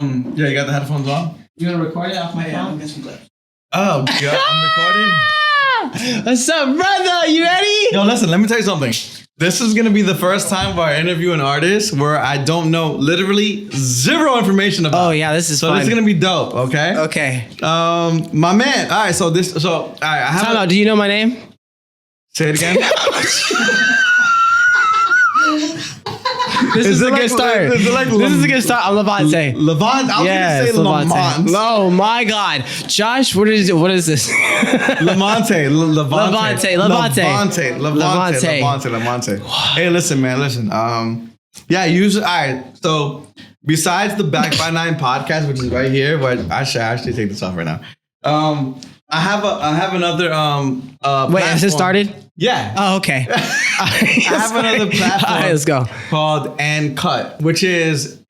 Yeah, you got the headphones on? You want to record it off my phone? Oh, God, I'm recording? What's up, brother? You ready? Yo, listen, let me tell you something. This is going to be the first time where I interview an artist where I don't know literally zero information about. Oh, yeah, this is so fun. this is going to be dope, okay? Okay. My man. All right, all right, I have Time out. Do you know my name? Say it again. This is a good start. This is a good start. I'm Lavontaa. Lavontaa? I was going to say Lamont. Oh my God. Josh, what is this? Lavontaa. Hey, listen, man, listen. Yeah, usually, all right. So besides the Back by Nine podcast, which is right here, but I should actually take this off right now. I have another Wait, has it started? Yeah. Oh, okay. I have another platform. All right, let's go. Called And Cut, which is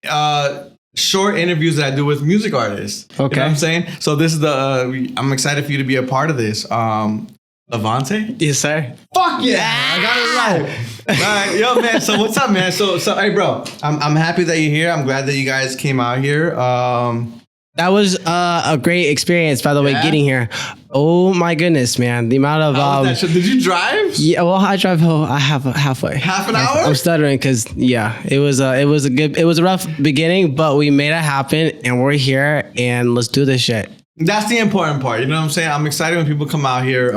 short interviews that I do with music artists. Okay. You know what I'm saying? So this is I'm excited for you to be a part of this. Lavontaa? Yes, sir. Fuck yeah! I got it right. All right, yo, man. So what's up, man? So hey, bro. I'm happy that you're here. I'm glad that you guys came out here. That was a great experience, by the way, getting here. Oh my goodness, man! The amount of did you drive? Yeah, well, I drive home. I have halfway. Half an hour? I'm stuttering because it was a rough beginning, but we made it happen, and we're here, and let's do this shit. That's the important part. You know what I'm saying? I'm excited when people come out here.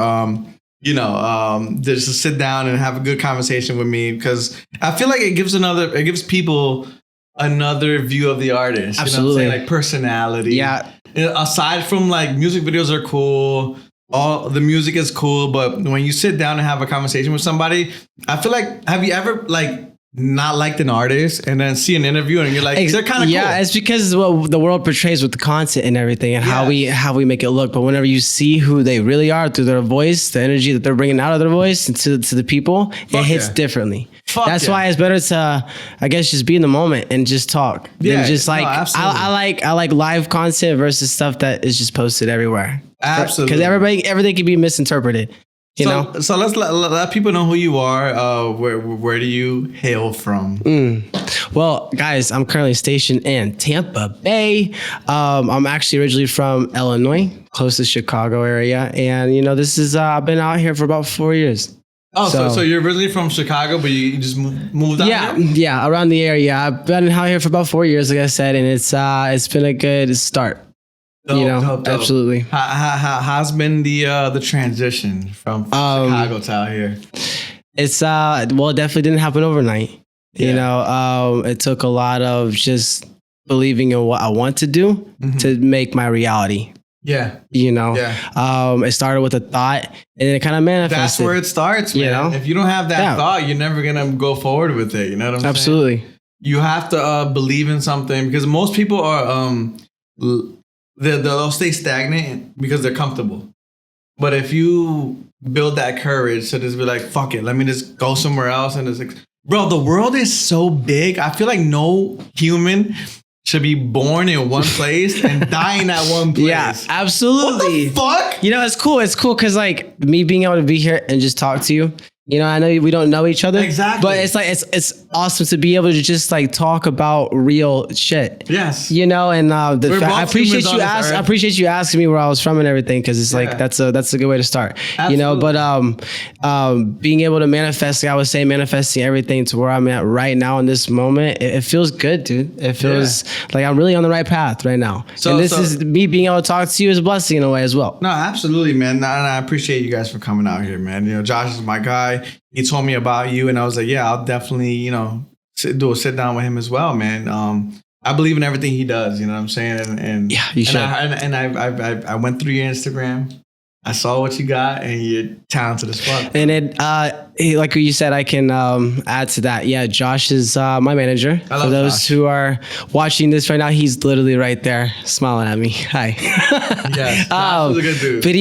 Just to sit down and have a good conversation with me because I feel like it gives people another view of the artist. Absolutely. You know what I'm saying? Like personality. Yeah. Aside from like music videos are cool, all the music is cool, but when you sit down and have a conversation with somebody, I feel like, have you ever like not liked an artist and then see an interview and you're like, they're kind of cool? Yeah, it's because what the world portrays with the content and everything and how we make it look. But whenever you see who they really are through their voice, the energy that they're bringing out of their voice and to the people, it hits differently. That's why it's better to, I guess, just be in the moment and just talk. Yeah, just like I like live content versus stuff that is just posted everywhere. Absolutely, because everything can be misinterpreted. You know? So let's let people know who you are. Where do you hail from? Well, guys, I'm currently stationed in Tampa Bay. I'm actually originally from Illinois, close to Chicago area, and this is I've been out here for about 4 years. Oh, so you're originally from Chicago, but you just moved out here? Yeah, around the area. I've been out here for about 4 years, like I said, and it's been a good start. Dope. Absolutely. How's been the transition from Chicago to out here? It's it definitely didn't happen overnight. It took a lot of just believing in what I want to do to make my reality. Yeah. It started with a thought and then it kind of manifested. That's where it starts, man. If you don't have that thought, you're never going to go forward with it. You know what I'm saying? Absolutely. You have to believe in something because most people are, they'll stay stagnant because they're comfortable. But if you build that courage to just be like, fuck it, let me just go somewhere else. And it's like, bro, the world is so big. I feel like no human should be born in one place and dying at one place. Yeah, absolutely. What the fuck? It's cool. It's cool because like me being able to be here and just talk to you. I know we don't know each other. Exactly. But it's like it's awesome to be able to just like talk about real shit. Yes. And I appreciate you I appreciate you asking me where I was from and everything because it's like that's a good way to start. Absolutely. But being able to manifest, like I was saying, manifesting everything to where I'm at right now in this moment, it feels good, dude. It feels like I'm really on the right path right now. And this is me being able to talk to you is a blessing in a way as well. No, absolutely, man. And I appreciate you guys for coming out here, man. Josh is my guy. He told me about you and I was like, yeah, I'll definitely, do a sit down with him as well, man. I believe in everything he does, you know what I'm saying? And yeah, you should. I went through your Instagram. I saw what you got and you're talented as fuck. And like you said, I can add to that. Yeah, Josh is my manager. For those Josh who are watching this right now, he's literally right there smiling at me. Hi. Yes, Josh is a good dude. But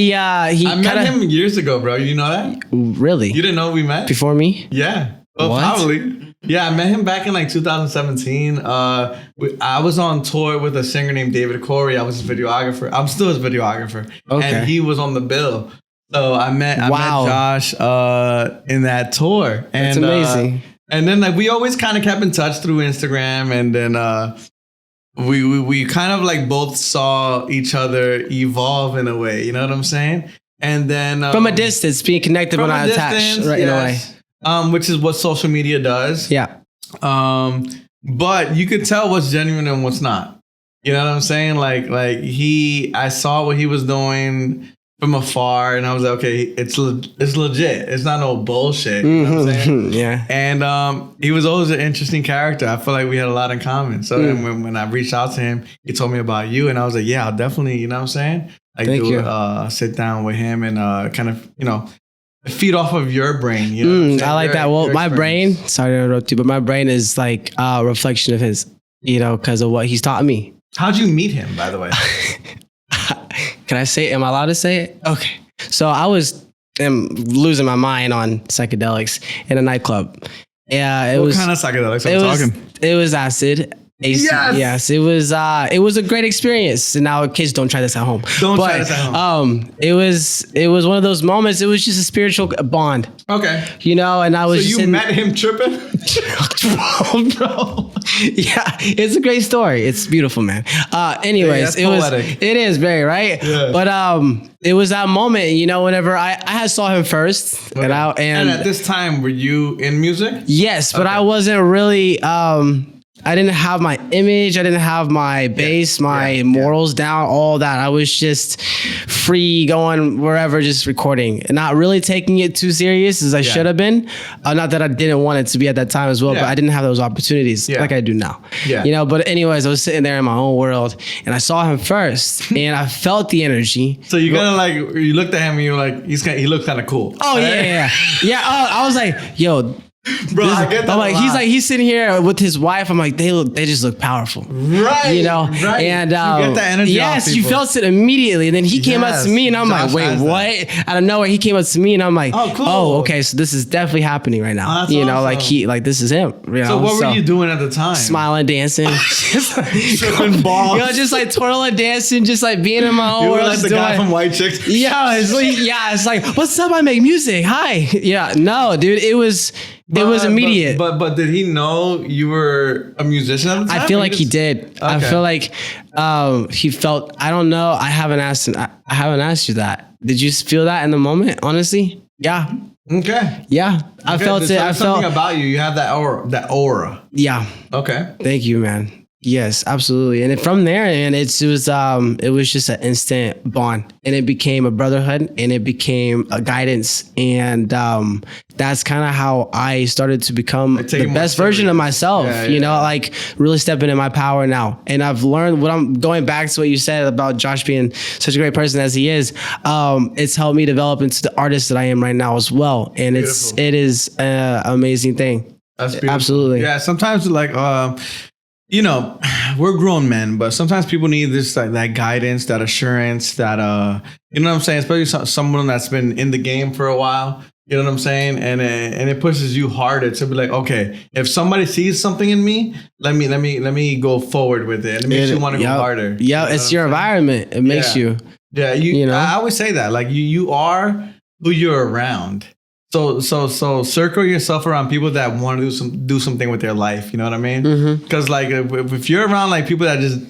I met him years ago, bro. You know that? Really? You didn't know we met? Before me? Yeah. Well, probably. Yeah, I met him back in like 2017. I was on tour with a singer named David Corey. I was his videographer. I'm still his videographer. Okay. And he was on the bill. So I met Josh in that tour. And, that's amazing. And then like we always kind of kept in touch through Instagram. And then we kind of like both saw each other evolve in a way. You know what I'm saying? And then from a distance, being connected but not attached, right? Yes. In a way. Which is what social media does. Yeah. But you could tell what's genuine and what's not. You know what I'm saying? Like I saw what he was doing from afar, and I was like, okay, it's legit. It's not no bullshit. You know what I'm saying? Yeah. And he was always an interesting character. I feel like we had a lot in common. So then when I reached out to him, he told me about you, and I was like, yeah, I'll definitely, you know what I'm saying? Like sit down with him and kind of, you know, feed off of your brain. You know I like that. Well, my brain, sorry to interrupt you, but my brain is like a reflection of his, you know, because of what he's taught me. How'd you meet him, by the way? Can I say it? Am I allowed to say it? Okay. So I am losing my mind on psychedelics in a nightclub. Yeah, what kind of psychedelics are we talking? It was acid. Yes, it was a great experience. And now kids don't try this at home. Try this at home. It was one of those moments. It was just a spiritual bond. Okay. You know, and I was. So you met him tripping? Bro. Yeah, it's a great story. It's beautiful, man. Anyways, it is very right. Yeah. But it was that moment, you know, whenever I had saw him first, okay. and at this time, were you in music? Yes, but I wasn't really. I didn't have my image. I didn't have my base, my morals down, all that. I was just free going wherever, just recording and not really taking it too serious as I should have been. Not that I didn't want it to be at that time as well, but I didn't have those opportunities like I do now. Yeah. You know, but anyways, I was sitting there in my own world and I saw him first and I felt the energy. So you kind of like, you looked at him and you were like, he looked kind of cool. Oh, right? Yeah. I was like, yo, bro, I get that. I'm like, he's sitting here with his wife. I'm like, they just look powerful, right? You know, right. And you get that energy. Yes, you felt it immediately. And then he came up to me, and I'm like, wait, what? Out of nowhere, he came up to me, and I'm like, oh, cool. Oh, okay, so this is definitely happening right now. You know, awesome. like this is him. You know? So what were you doing at the time? Smiling, dancing, tripping balls. You know, just like twirling, dancing, just like being in my own world. You were like the guy from White Chicks. Yeah, it's like, what's up? I make music. Hi. Yeah, no, dude, it was immediate. But did he know you were a musician at the time? I feel like he did. Okay. I feel like he felt. I don't know. I haven't asked you that. Did you feel that in the moment? Honestly, yeah. Okay. Yeah, I felt it. I felt something about you. You have that aura. Yeah. Okay. Thank you, man. Yes, absolutely. And from there, and it was just an instant bond, and it became a brotherhood, and it became a guidance, and that's kind of how I started to become the best version of myself. You know, like really stepping in my power now. And I've learned what I'm going back to what you said about Josh being such a great person as he is. It's helped me develop into the artist that I am right now as well, and it is an amazing thing. That's beautiful. Absolutely. Yeah. Sometimes like. You know, we're grown men, but sometimes people need this like that guidance, that assurance, that you know what I'm saying? Especially someone that's been in the game for a while. You know what I'm saying? And it pushes you harder to be like, okay, if somebody sees something in me, let me go forward with it. And it makes you want to go harder. Yeah, it's your environment. It makes you. Yeah, you know. I always say that. Like you are who you're around. So circle yourself around people that want to do something with their life. You know what I mean? Because like if you're around like people that just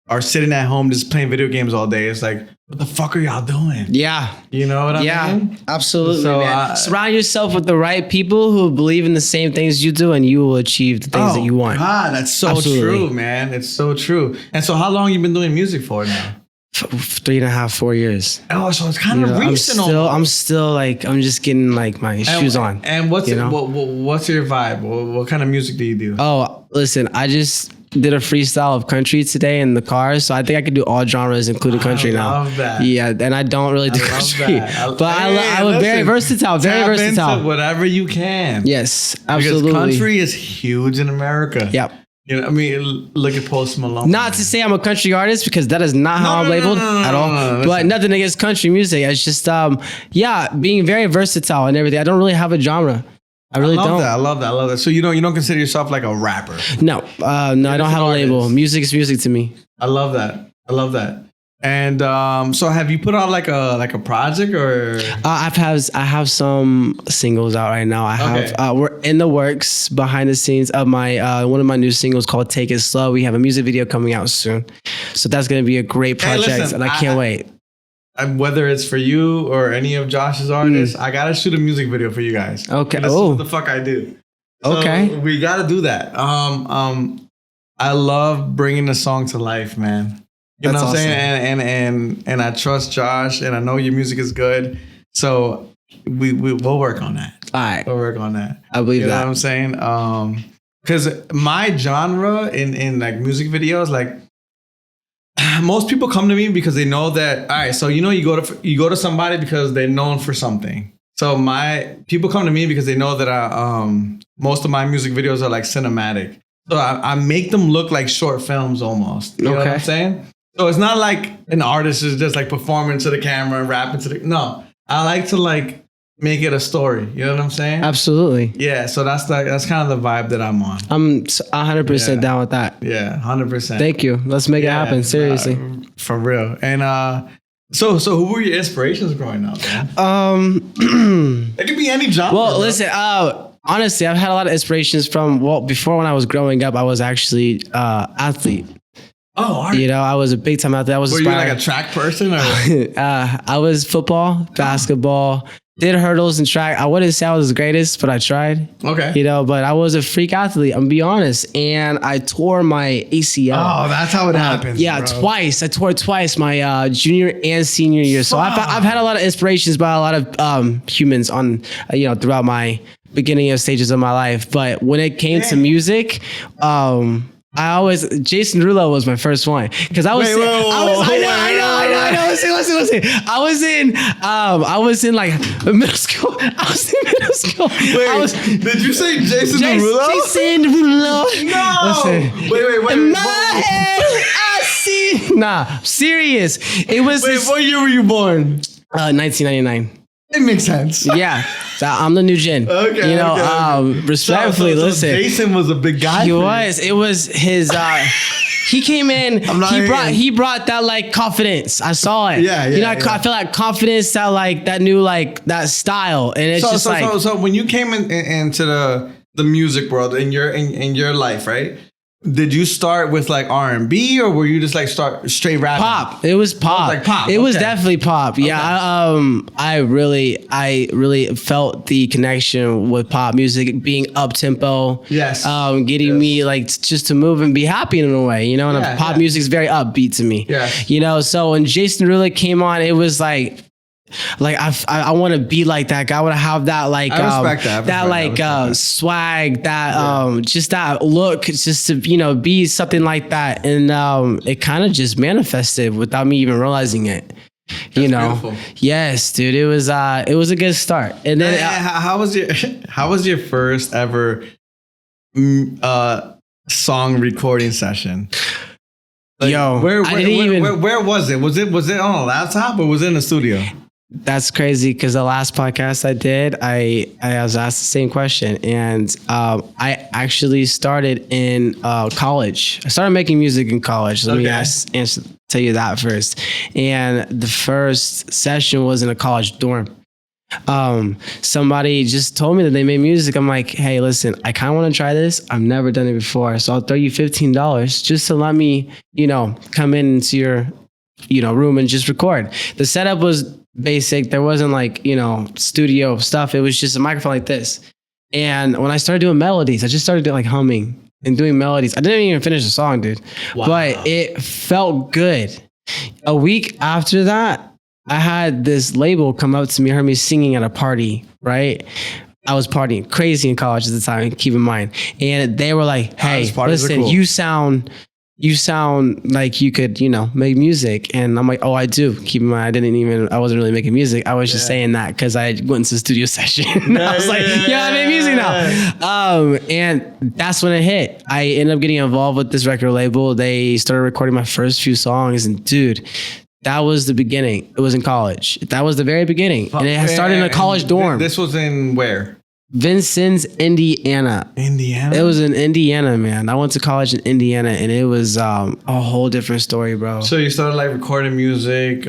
are sitting at home just playing video games all day, it's like, what the fuck are y'all doing? Yeah. You know what I mean? Yeah, absolutely. So, man. Surround yourself with the right people who believe in the same things you do, and you will achieve the things that you want. God, that's so true, man. It's so true. And so how long you been doing music for now? 3.5, 4 years. Oh, so it's kind of recent. I'm still like, I'm just getting like my shoes on. And what's your vibe? What kind of music do you do? Oh, listen, I just did a freestyle of country today in the car, so I think I could do all genres, including country now. I love that. Yeah, and I don't really do country, but I was very versatile. Very versatile. Into whatever you can. Yes, absolutely. Because country is huge in America. Yep. You know, I mean, look at Post Malone. Not to say I'm a country artist, because that is not how I'm labeled at all. But nothing against country music. It's just, being very versatile and everything. I don't really have a genre. I really don't. I love that. So you don't consider yourself like a rapper? No, I don't have a label. Music is music to me. I love that. And so have you put out like a project or? I have some singles out right now. I have we're in the works behind the scenes of my one of my new singles called "Take It Slow." We have a music video coming out soon, so that's gonna be a great project, and I can't wait. Whether it's for you or any of Josh's artists, I gotta shoot a music video for you guys. Okay. That's what the fuck I do. So okay. We gotta do that. I love bringing the song to life, man. You know what I'm saying? And I trust Josh, and I know your music is good. So we'll work on that. All right. We'll work on that. I believe that. You know what I'm saying? Because my genre in like music videos, like most people come to me because they know that. All right, so you go to somebody because they're known for something. So my people come to me because they know that most of my music videos are like cinematic. So I make them look like short films almost. You know what I'm saying? So it's not like an artist is just like performing to the camera and rapping to the... No, I like to like make it a story. You know what I'm saying? Absolutely. Yeah, so that's kind of the vibe that I'm on. I'm 100% down with that. Yeah, 100%. Thank you. Let's make it happen. Seriously. For real. And so who were your inspirations growing up, man? It could be any genre. Well, listen, honestly, I've had a lot of inspirations from, before when I was growing up, I was actually athlete. Oh, you know, I was a big time athlete. Were you like a track person? Or? I was football, basketball, did hurdles and track. I wouldn't say I was the greatest, but I tried. Okay. You know, but I was a freak athlete, I'm gonna be honest. And I tore my ACL. Oh, that's how it happens. Yeah, bro. twice. I tore it twice, my junior and senior year. So I've had a lot of inspirations by a lot of humans on, throughout my beginning of stages of my life. But when it came to music, Jason Derulo was my first one because I know. Listen. I was in like middle school. Did you say Jason Derulo? Jason Derulo. No. Listen. Wait. In my head, I see. Nah, serious. It was. Wait, what year were you born? 1999. It makes sense. Yeah, so I'm the new gen. Okay. Respectfully, listen. Jason was a big guy. He was. It was his. He came in. He brought that like confidence. I saw it. Yeah. I feel like confidence. That new that style, and it's so when you came into the music world in your life, right? Did you start with like R&B or were you just like start straight rapping? Pop. It was pop. Like pop. It was definitely pop. Yeah. I really felt the connection with pop music being up tempo. Yes. Getting me like just to move and be happy in a way, and pop music is very upbeat to me. Yeah. So when Jason really came on, it was like I want to be like that guy. I want to have that like I respect that. swag, that just that look, just to be something like that, and it kind of just manifested without me even realizing it. That's beautiful. Yes, dude. It was a good start. And then how was your first ever song recording session? Like, where was it? Was it on a laptop or was it in the studio? That's crazy because the last podcast I did, I was asked the same question, and I actually started in college. I started making music in college. Let me tell you that first. And the first session was in a college dorm. Somebody just told me that they made music. I'm like, hey, listen, I kind of want to try this. I've never done it before, so I'll throw you $15 just to let me, come into your, room and just record. The setup was basic. There wasn't like, studio stuff. It was just a microphone like this. And when I started doing melodies, I just started like humming and doing melodies. I didn't even finish the song, dude. Wow. But it felt good. A week after that, I had this label come up to me, heard me singing at a party, right? I was partying crazy in college at the time, keep in mind. And they were like, hey, listen, cool. You sound like you could, make music. And I'm like, oh, I do. Keep in mind, I wasn't really making music. I was just saying that because I went into the studio session. I was like, I make music now. And that's when it hit. I ended up getting involved with this record label. They started recording my first few songs. And dude, that was the beginning. It was in college. That was the very beginning. And it started in a college dorm. This was in where? Vincennes, Indiana. Indiana? It was in Indiana, man. I went to college in Indiana, and it was a whole different story, bro. So you started like recording music,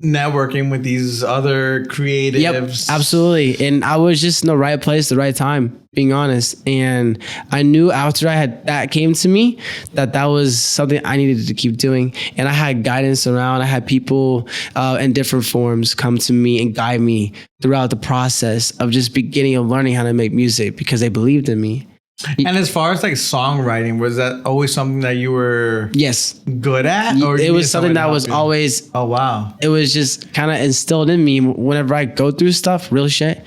networking with these other creatives. Yep, absolutely. And I was just in the right place, the right time, being honest. And I knew after that came to me, that was something I needed to keep doing. And I had guidance around. I had people in different forms come to me and guide me throughout the process of just beginning of learning how to make music because they believed in me. And as far as like songwriting, was that always something that you were good at? Or it was something that was always, oh wow, it was just kind of instilled in me whenever I go through stuff, real shit.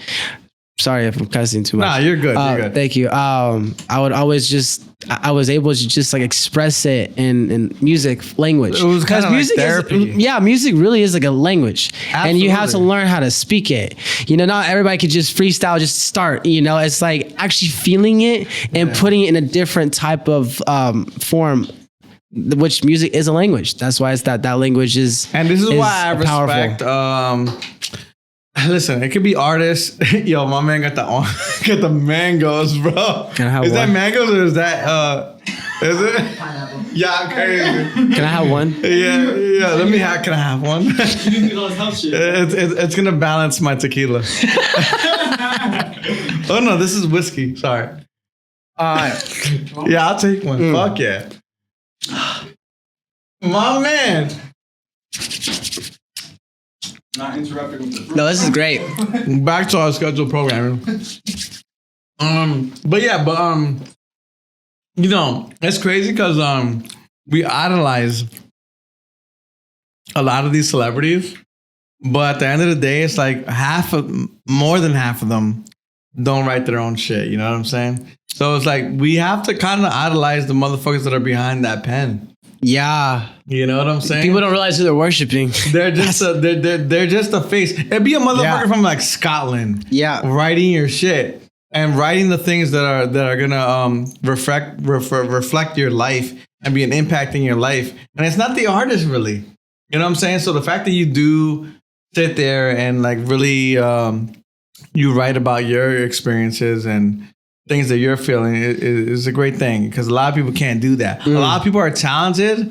Sorry if I'm cussing too much. Nah, you're good. You're good. Thank you. I would always I was able to just like express it in music language. It was kind of like therapy. Music really is like a language. Absolutely. And you have to learn how to speak it. You know, not everybody could just freestyle, just start, you know, it's like actually feeling it and putting it in a different type of form, which music is a language. That's why it's that language is. And this is why I respect, listen, it could be artists. Yo, my man got the mangoes, bro. Is that mangoes or is that is it? Pineapple. Yeah, crazy. Can I have one? Yeah. Can I have one? It's gonna balance my tequila. Oh no, this is whiskey. Sorry. Yeah, I'll take one. Fuck yeah. My man. Not interrupting with the No, this is great. Back to our scheduled programming. You know, it's crazy because we idolize a lot of these celebrities, but at the end of the day, it's like more than half of them don't write their own shit. You know what I'm saying? So it's like we have to kind of idolize the motherfuckers that are behind that pen. Yeah, you know what I'm saying. People don't realize who they're worshiping. They're just they're just a face. It'd be a motherfucker from like Scotland, writing your shit and writing the things that are gonna reflect your life and be an impact in your life. And it's not the artist really. You know what I'm saying? So the fact that you do sit there and like really you write about your experiences and things that you're feeling is a great thing because a lot of people can't do that. A lot of people are talented,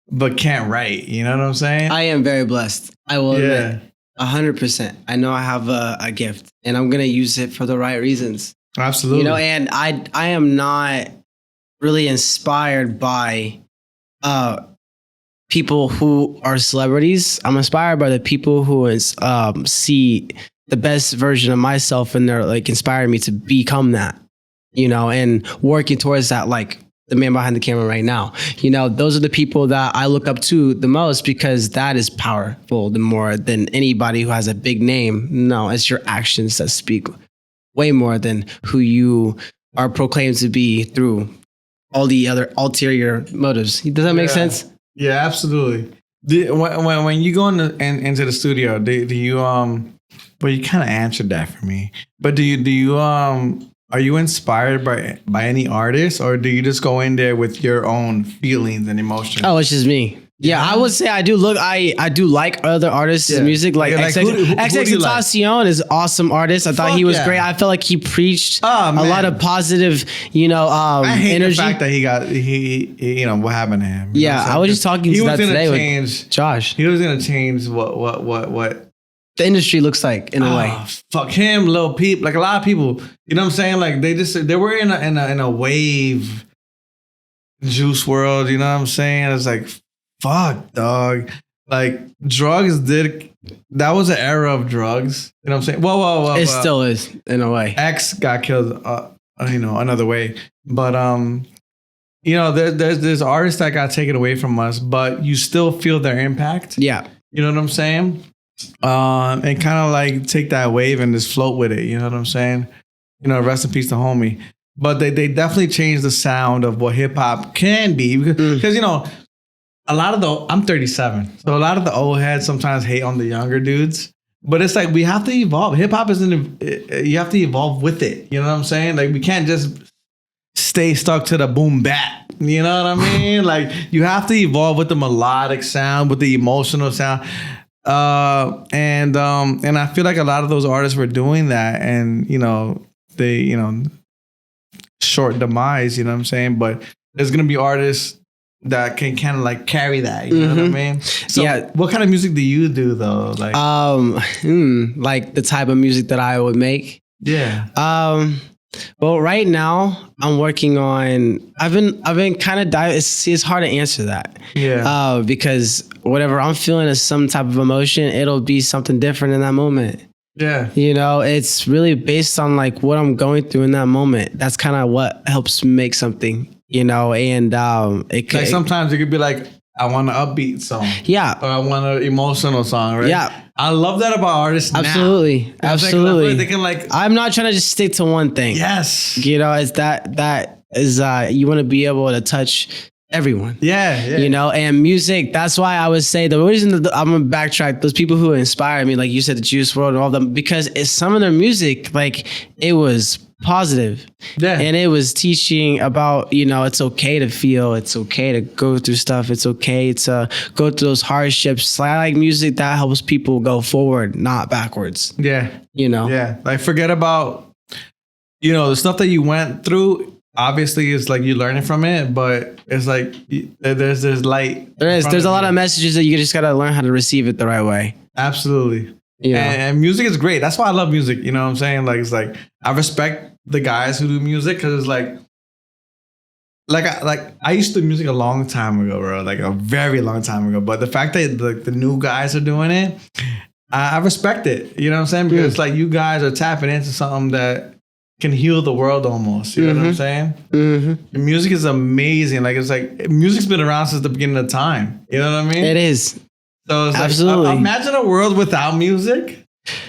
but can't write. You know what I'm saying? I am very blessed. I will admit 100%. I know I have a gift and I'm going to use it for the right reasons. Absolutely. You know, and I am not really inspired by people who are celebrities. I'm inspired by the people who see the best version of myself and they're like inspiring me to become that, you know, and working towards that, like the man behind the camera right now. You know, those are the people that I look up to the most because that is powerful more than anybody who has a big name. No, it's your actions that speak way more than who you are proclaimed to be through all the other ulterior motives. Does that make sense? Yeah, absolutely. When you go into the studio, do you well, you kind of answered that for me. But do you are you inspired by any artist, or do you just go in there with your own feelings and emotions? Oh, it's just me. Yeah, I would say I do like other artists' music. Like XXXTentacion is awesome artist. I thought he was great. I felt like he preached a lot of positive, you know, I hate energy. The fact that he you know, what happened to him. Yeah, I was just talking to that today with Josh. He was gonna change what the industry looks like in a way. Fuck him, Lil Peep. Like a lot of people, you know what I'm saying? Like they were in a wave Juice world. You know what I'm saying? It's like, fuck, dog. Like drugs that was an era of drugs. You know what I'm saying? Whoa. It still is in a way. X got killed, you know, another way. But you know, there's artists that got taken away from us, but you still feel their impact. Yeah. You know what I'm saying? And kind of like take that wave and just float with it. You know what I'm saying? You know, rest in peace to homie. But they definitely changed the sound of what hip hop can be because you know, I'm 37, so a lot of the old heads sometimes hate on the younger dudes. But it's like we have to evolve. Hip hop isn't. You have to evolve with it. You know what I'm saying? Like we can't just stay stuck to the boom bap. You know what I mean? Like you have to evolve with the melodic sound, with the emotional sound. And I feel like a lot of those artists were doing that, and they short demise. You know what I'm saying? But there's gonna be artists that can kind of like carry that. You know what I mean? So what kind of music do you do though? Like, like the type of music that I would make. Yeah. Well, right now I'm working on. I've been kind of diving. It's hard to answer that. Yeah. Because whatever I'm feeling is some type of emotion. It'll be something different in that moment. Yeah. It's really based on like what I'm going through in that moment. That's kind of what helps make something. And it like sometimes it could be like, I want an upbeat song. Yeah. Or I want an emotional song, right? Yeah. I love that about artists Absolutely. now. Absolutely. They can like, I'm not trying to just stick to one thing. Yes. It's that is you want to be able to touch everyone. Yeah. And music, that's why I would say the reason that I'm gonna backtrack, those people who inspire me, like you said, the Juice WRLD and all of them, because it's some of their music, like it was positive. Yeah. And it was teaching about, it's okay to feel, it's okay to go through stuff, it's okay to go through those hardships. I like music that helps people go forward, not backwards. Yeah. Yeah. Like forget about, the stuff that you went through. Obviously, it's like you're learning from it, but it's like there's light. There's a lot of messages that you just gotta learn how to receive it the right way. Absolutely. And music is great. That's why I love music. You know what I'm saying? Like it's like I respect the guys who do music because it's like I used to do music a long time ago, bro. Like a very long time ago. But the fact that the new guys are doing it, I respect it. You know what I'm saying? Because it's like you guys are tapping into something that can heal the world almost. You know what I'm saying? Mm-hmm. Music is amazing. Like it's like music's been around since the beginning of time. You know what I mean? It is. So it's absolutely. Like, imagine a world without music.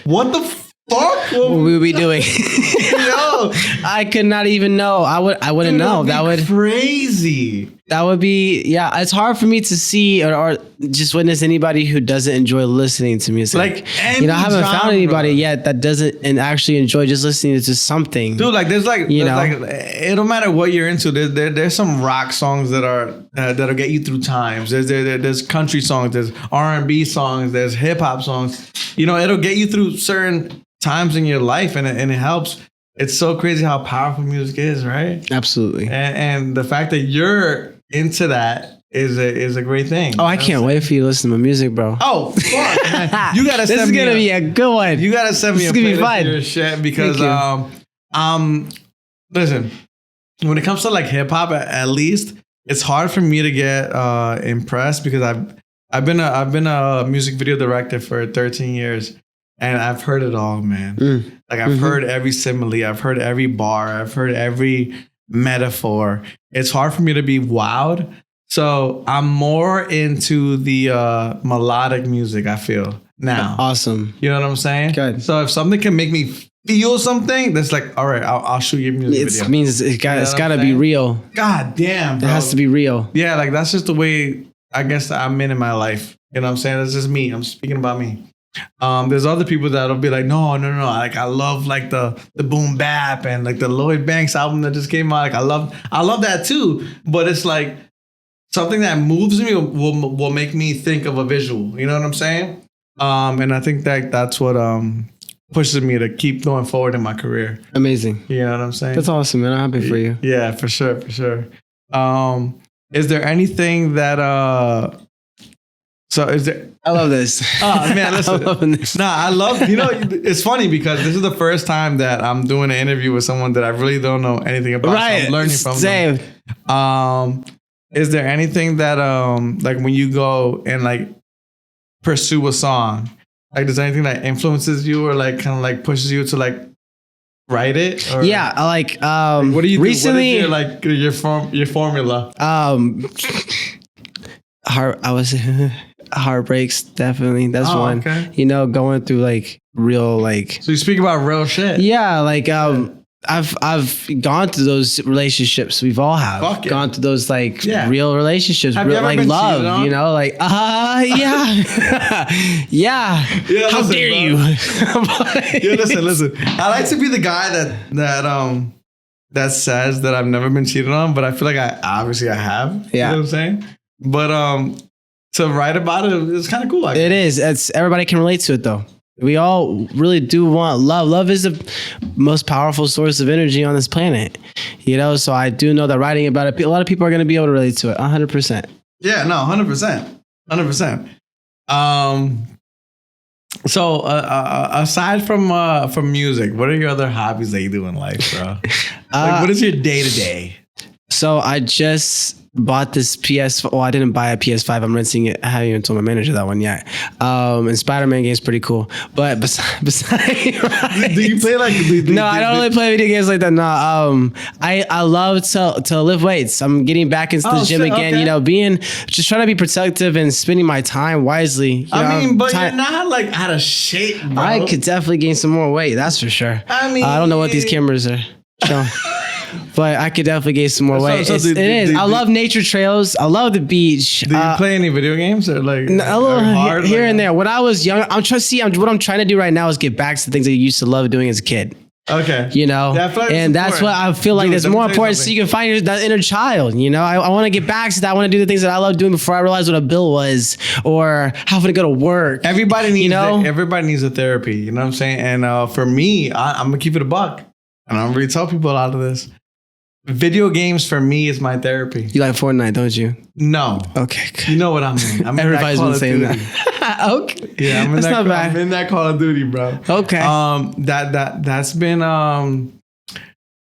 What the fuck would we be doing? Yo, I could not even know. I wouldn't know. That would crazy. That would be It's hard for me to see or just witness anybody who doesn't enjoy listening to music. Like I haven't found anybody yet that doesn't and actually enjoy just listening to something. Dude, like there's like it don't matter what you're into. There's some rock songs that'll get you through times. There's country songs. There's R&B songs. There's hip hop songs. It'll get you through certain times in your life, and it helps. It's so crazy how powerful music is, right? Absolutely. And the fact that you're into that is a great thing. Oh, I can't wait for you to listen to my music, bro. Oh, fuck, man. You gotta send me. This is gonna be a good one. You gotta send me a playlist of your shit because listen, when it comes to like hip hop, at least it's hard for me to get impressed because I've been a music video director for 13 years. And I've heard it all, man. Like I've heard every simile, I've heard every bar, I've heard every metaphor. It's hard for me to be wowed. So I'm more into the melodic music, I feel now. Awesome. You know what I'm saying? Good. So if something can make me feel something, that's like, all right, I'll shoot your music video. It means it's gotta be real. God damn, bro. It has to be real. Yeah, like that's just the way I guess I'm in my life. You know what I'm saying? That's just me. I'm speaking about me. There's other people that'll be like, no. Like I love like the boom bap and like the Lloyd Banks album that just came out. Like I love that too. But it's like something that moves me will make me think of a visual. You know what I'm saying? And I think that's what pushes me to keep going forward in my career. Amazing. You know what I'm saying? That's awesome, man. I'm happy for you. Yeah, for sure. Is there anything that I love this. Oh man, listen. I'm loving this. I love, it's funny because this is the first time that I'm doing an interview with someone that I really don't know anything about. Right. So I'm learning from Same. them. Is there anything that like when you go and like pursue a song, like there's anything that influences you or like kind of like pushes you to like write it? Or, yeah, like what do you recently do? What is your formula? Heartbreaks, definitely. That's one. Okay. Going through like real like. So you speak about real shit. Yeah, like I've gone through those relationships. We've all have gone through those like real relationships, have you ever like been love. Like yeah. How dare you? Listen. I like to be the guy that says that I've never been cheated on, but I feel like I have. Yeah. You know what I'm saying? But to write about it, it's kind of cool. It is. Everybody can relate to it though. We all really do want love. Love is the most powerful source of energy on this planet. You know, so I do know that writing about it, a lot of people are going to be able to relate to it. 100%. Yeah, no, 100%. 100%. So aside from music, what are your other hobbies that you do in life, bro? Like, what is your day to day? So I just bought this PS. Well, I didn't buy a PS5. I'm renting it. I haven't even told my manager that one yet. And Spider-Man game's pretty cool. But besides, right? Do you play like? No, I don't really play video games like that. No. I love to lift weights. I'm getting back into the gym again. Okay. You know, just trying to be productive and spending my time wisely. You know, but you're not like out of shape, bro. I could definitely gain some more weight. That's for sure. I don't know what these cameras are showing. But I could definitely gain some more weight. I love nature trails. I love the beach. Do you play any video games or like a little here and there? When I was young, what I'm trying to do right now is get back to the things I used to love doing as a kid. Okay. You know, and that's what I feel like is more important. So you can find that inner child. You know, I want to get back to that. I want to do the things that I love doing before I realized what a bill was or having to go to work. Everybody needs a therapy. You know what I'm saying? And for me, I'm gonna keep it a buck. And I don't really tell people a lot of this. Video games for me is my therapy. You like Fortnite, don't you? No. Okay. Good. You know what I'm in. Everybody's been saying that. Okay. Yeah, I'm in that Call of Duty, bro. Okay. That's been I'm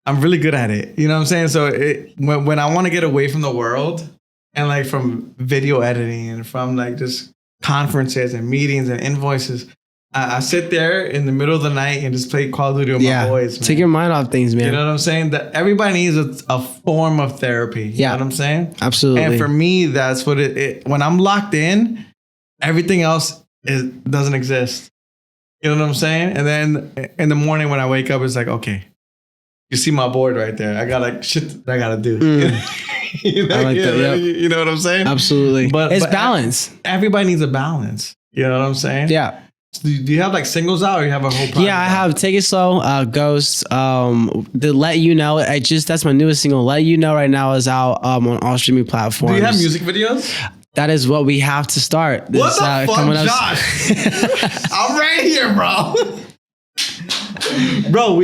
really good at it. You know what I'm saying? So when I want to get away from the world and like from video editing and from like just conferences and meetings and invoices, I sit there in the middle of the night and just play Call of Duty with my boys. Man. Take your mind off things, man. You know what I'm saying? That everybody needs a form of therapy. You know what I'm saying? Absolutely. And for me, that's what it when I'm locked in, everything else doesn't exist. You know what I'm saying? And then in the morning when I wake up, it's like, okay, you see my board right there. I got like shit that I gotta do. You know, I like that. Yep. You know what I'm saying? Absolutely. But balance. Everybody needs a balance. You know what I'm saying? Yeah. Do you have like singles out or you have a whole project? Yeah, I have Take It Slow, Ghost, the Let You Know. That's my newest single. Let You Know right now is out on all streaming platforms. Do you have music videos? That is what we have to start. What the fuck, Josh? I'm right here, bro. Bro,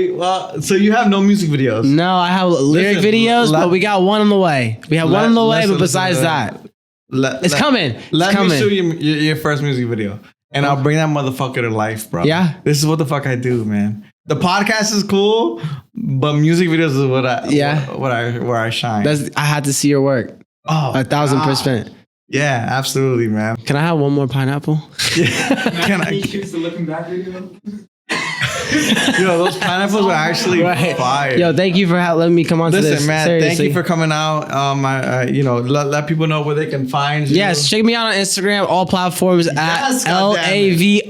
so you have no music videos? No, I have lyric videos, but we got one on the way. We have one on the way, but besides that, it's coming. Let me show you your first music video. And I'll bring that motherfucker to life, bro. Yeah. This is what the fuck I do, man. The podcast is cool, but music videos is where I shine. I had to see your work. Oh, 1,000%. Yeah, absolutely, man. Can I have one more pineapple? Can I choose the looking back video? Yo, those pineapples are actually fire. Yo, thank you for letting me come on to this. Listen, man, seriously. Thank you for coming out. Let people know where they can find you. Yes, check me out on Instagram, all platforms at LAVONNTA.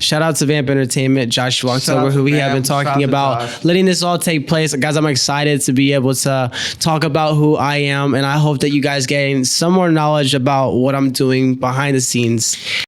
Shout out to Vamp Entertainment, Josh October, who we have been talking about, letting this all take place. Guys, I'm excited to be able to talk about who I am, and I hope that you guys gain some more knowledge about what I'm doing behind the scenes.